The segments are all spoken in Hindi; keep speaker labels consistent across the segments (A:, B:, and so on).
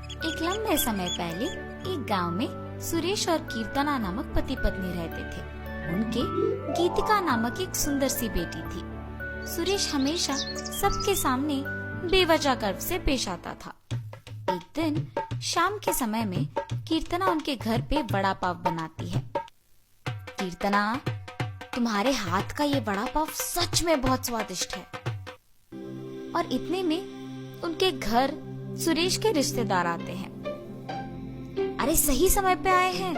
A: एक लंबे समय पहले एक गांव में सुरेश और कीर्तना नामक पति पत्नी रहते थे। उनके गीतिका नामक एक सुंदर सी बेटी थी। सुरेश हमेशा सबके सामने बेवजह गर्व से पेश आता था। एक दिन शाम के समय में कीर्तना उनके घर पे वड़ा पाव बनाती है। कीर्तना, तुम्हारे हाथ का ये वड़ा पाव सच में बहुत स्वादिष्ट है। और इतने में उनके घर सुरेश के रिश्तेदार आते हैं। अरे सही समय पे आए हैं,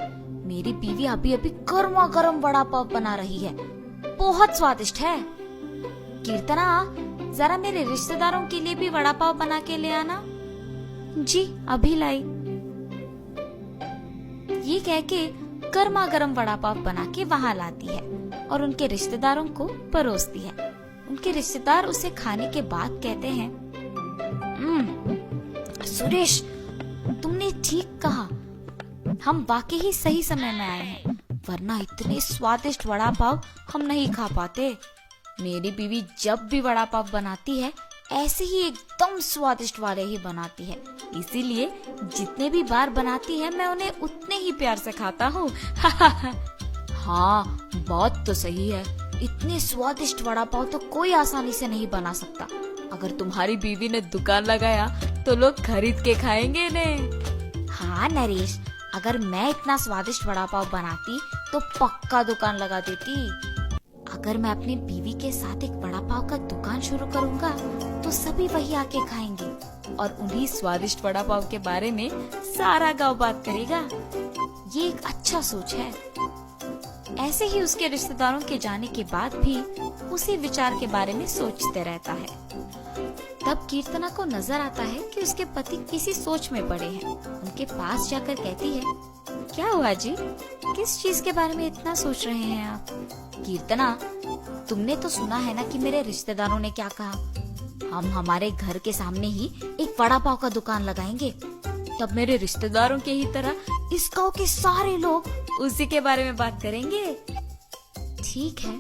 A: मेरी बीवी अभी अभी गर्मा गर्म वड़ा पाव बना रही है, बहुत स्वादिष्ट है। कीर्तना, जरा मेरे रिश्तेदारों के लिए भी वड़ा पाव बना के ले आना। जी अभी लाई। ये कह के गर्मा गर्म वड़ा पाव बना के वहां लाती है और उनके रिश्तेदारों को परोसती है। उनके रिश्तेदार उसे खाने के बाद कहते हैं, सुरेश, तुमने ठीक कहा, हम वाकई ही सही समय में आए हैं, वरना इतने स्वादिष्ट वड़ा पाव हम नहीं खा पाते। मेरी बीवी जब भी वड़ा पाव बनाती है ऐसे ही एकदम स्वादिष्ट वाले ही बनाती है, इसीलिए जितने भी बार बनाती है मैं उन्हें उतने ही प्यार से खाता हूँ। हाँ, बात तो सही है, इतने स्वादिष्ट वड़ा पाव तो कोई आसानी से नहीं बना सकता। अगर तुम्हारी बीवी ने दुकान लगाया तो लोग खरीद के खाएंगे इन्हें। हाँ नरेश, अगर मैं इतना स्वादिष्ट वड़ा पाव बनाती तो पक्का दुकान लगा देती। अगर मैं अपनी बीवी के साथ एक वड़ा पाव का दुकान शुरू करूँगा तो सभी वही आके खाएंगे और उन्हीं स्वादिष्ट वड़ा पाव के बारे में सारा गांव बात करेगा। ये एक अच्छा सोच है। ऐसे ही उसके रिश्तेदारों के जाने के बाद भी उसी विचार के बारे में सोचते रहता है। तब कीर्तना को नजर आता है कि उसके पति किसी सोच में पड़े हैं। उनके पास जाकर कहती है, क्या हुआ जी, किस चीज के बारे में इतना सोच रहे हैं आप? कीर्तना, तुमने तो सुना है ना कि मेरे रिश्तेदारों ने क्या कहा, हम हमारे घर के सामने ही एक वड़ा पाव का दुकान लगाएंगे। तब मेरे रिश्तेदारों के ही तरह इस गांव के सारे लोग उसी के बारे में बात करेंगे। ठीक है,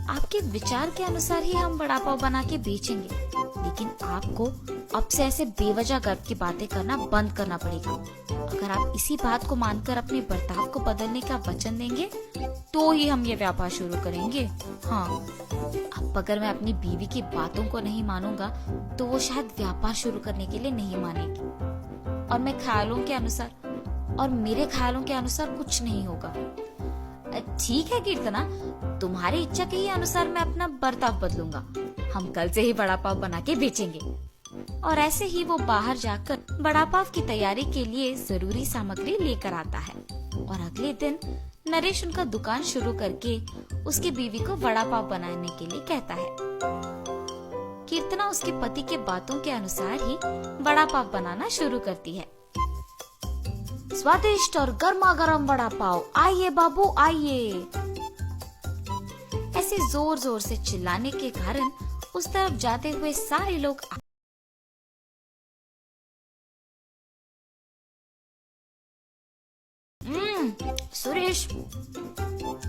A: आपके विचार के अनुसार ही हम वड़ा पाव बना के बेचेंगे, लेकिन आपको अब से ऐसे बेवजह गर्व की बातें करना बंद करना पड़ेगा। अगर आप इसी बात को मानकर अपने बर्ताव को बदलने का वचन देंगे तो ही हम ये व्यापार शुरू करेंगे। हाँ, अब अगर मैं अपनी बीवी की बातों को नहीं मानूंगा तो वो शायद व्यापार शुरू करने के लिए नहीं मानेगी, और मैं ख्यालों के अनुसार और मेरे ख्यालों के अनुसार कुछ नहीं होगा। ठीक है कीर्तना, तुम्हारी इच्छा के ही अनुसार मैं अपना बर्ताव बदलूंगा। हम कल से ही वड़ा पाव बना के बेचेंगे। और ऐसे ही वो बाहर जाकर वड़ा पाव की तैयारी के लिए जरूरी सामग्री लेकर आता है। और अगले दिन नरेश उनका दुकान शुरू करके उसकी बीवी को वड़ा पाव बनाने के लिए कहता है। कीर्तना उसके पति के बातों के अनुसार ही वड़ा पाव बनाना शुरू करती है। स्वादिष्ट और गर्मा गर्म वड़ा पाव, आइए बाबू आइए। ऐसे जोर जोर से चिल्लाने के कारण उस तरफ जाते हुए सारे लोग सुरेश,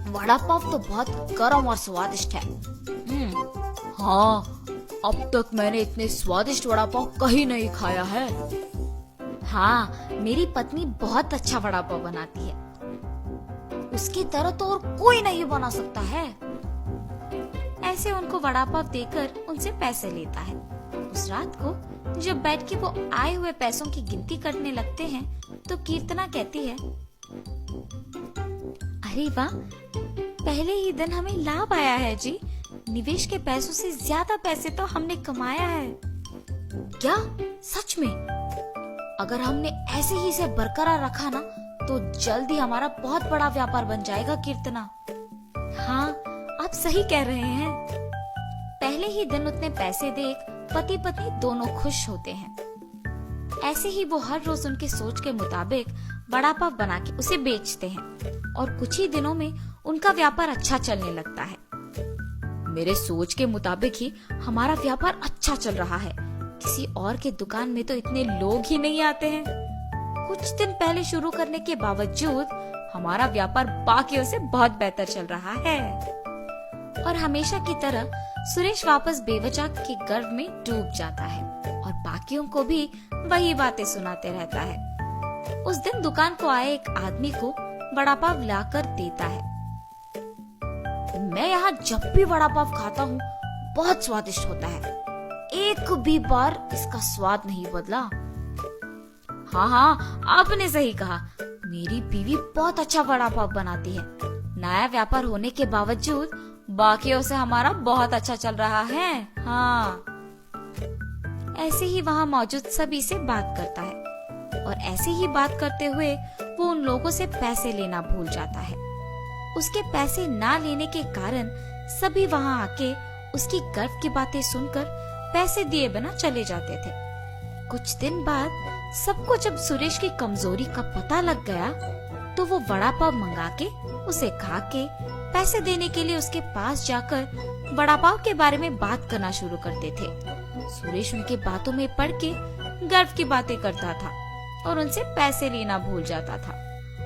A: वड़ा पाव तो बहुत गर्म और स्वादिष्ट है। हाँ, अब तक मैंने इतने स्वादिष्ट वड़ा पाव कहीं नहीं खाया है। हाँ, मेरी पत्नी बहुत अच्छा वड़ा पाव बनाती है, उसकी तरह तो और कोई नहीं बना सकता है। ऐसे उनको वड़ा पाव देकर उनसे पैसे लेता है। उस रात को जब बैठ के वो आए हुए पैसों की गिनती करने लगते हैं तो कीर्तना कहती है, अरे वाह, पहले ही दिन हमें लाभ आया है जी। निवेश के पैसों से ज्यादा पैसे तो हमने कमाया है। क्या सच में? अगर हमने ऐसे ही इसे बरकरार रखा ना तो जल्द ही हमारा बहुत बड़ा व्यापार बन जाएगा कीर्तना। हाँ, आप सही कह रहे हैं। पहले ही दिन उतने पैसे देख पति पत्नी दोनों खुश होते हैं। ऐसे ही वो हर रोज उनके सोच के मुताबिक वड़ा पाव बना के उसे बेचते हैं और कुछ ही दिनों में उनका व्यापार अच्छा चलने लगता है। मेरे सोच के मुताबिक ही हमारा व्यापार अच्छा चल रहा है, किसी और के दुकान में तो इतने लोग ही नहीं आते हैं। कुछ दिन पहले शुरू करने के बावजूद हमारा व्यापार बाकियों से बहुत बेहतर चल रहा है। और हमेशा की तरह सुरेश वापस बेवजह के गर्व में डूब जाता है और बाकियों को भी वही बातें सुनाते रहता है। उस दिन दुकान को आए एक आदमी को वड़ा पाव लाकर देता है। मैं यहाँ जब भी वड़ा पाव खाता हूँ बहुत स्वादिष्ट होता है, एक भी बार इसका स्वाद नहीं बदला। हाँ, आपने सही कहा, मेरी बीवी बहुत अच्छा वड़ा पाव बनाती है। नया व्यापार होने के बावजूद बाकियों से हमारा बहुत अच्छा चल रहा है। हाँ। ऐसे ही वहाँ मौजूद सभी से बात करता है और ऐसे ही बात करते हुए वो उन लोगों से पैसे लेना भूल जाता है। उसके पैसे ना लेने के कारण सभी वहाँ आके उसकी गर्व की बातें सुनकर पैसे दिए बिना चले जाते थे। कुछ दिन बाद सबको जब सुरेश की कमजोरी का पता लग गया तो वो वड़ा पाव मंगा के उसे खा के पैसे देने के लिए उसके पास जाकर वड़ा पाव के बारे में बात करना शुरू करते थे। सुरेश उनके बातों में पड़ के गर्व की बातें करता था और उनसे पैसे लेना भूल जाता था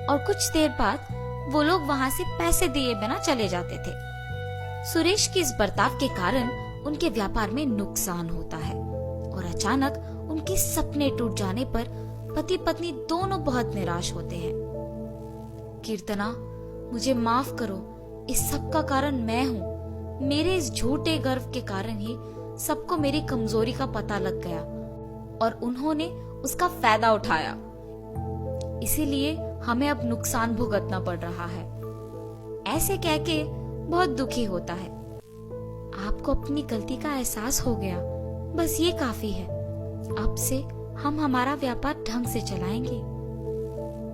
A: और कुछ देर बाद वो लोग वहाँ से पैसे दिए बिना चले जाते थे। सुरेश के इस बर्ताव के कारण उनके व्यापार में नुकसान होता है और अचानक उनके सपने टूट जाने पर पति पत्नी दोनों बहुत निराश होते हैं। कीर्तना, मुझे माफ करो, इस सब का कारण मैं हूँ। मेरे इस झूठे गर्व के कारण ही सबको मेरी कमजोरी का पता लग गया और उन्होंने उसका फायदा उठाया। इसीलिए हमें अब नुकसान भुगतना पड़ रहा है। ऐसे कह के बहुत दुखी होता है। आपको अपनी गलती का एहसास हो गया, बस ये काफी है। अब से हम हमारा व्यापार ढंग से चलाएंगे।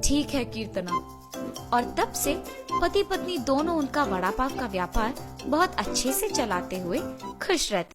A: ठीक है कीर्तना। और तब से पति पत्नी दोनों उनका वड़ा पाव का व्यापार बहुत अच्छे से चलाते हुए खुश रहते।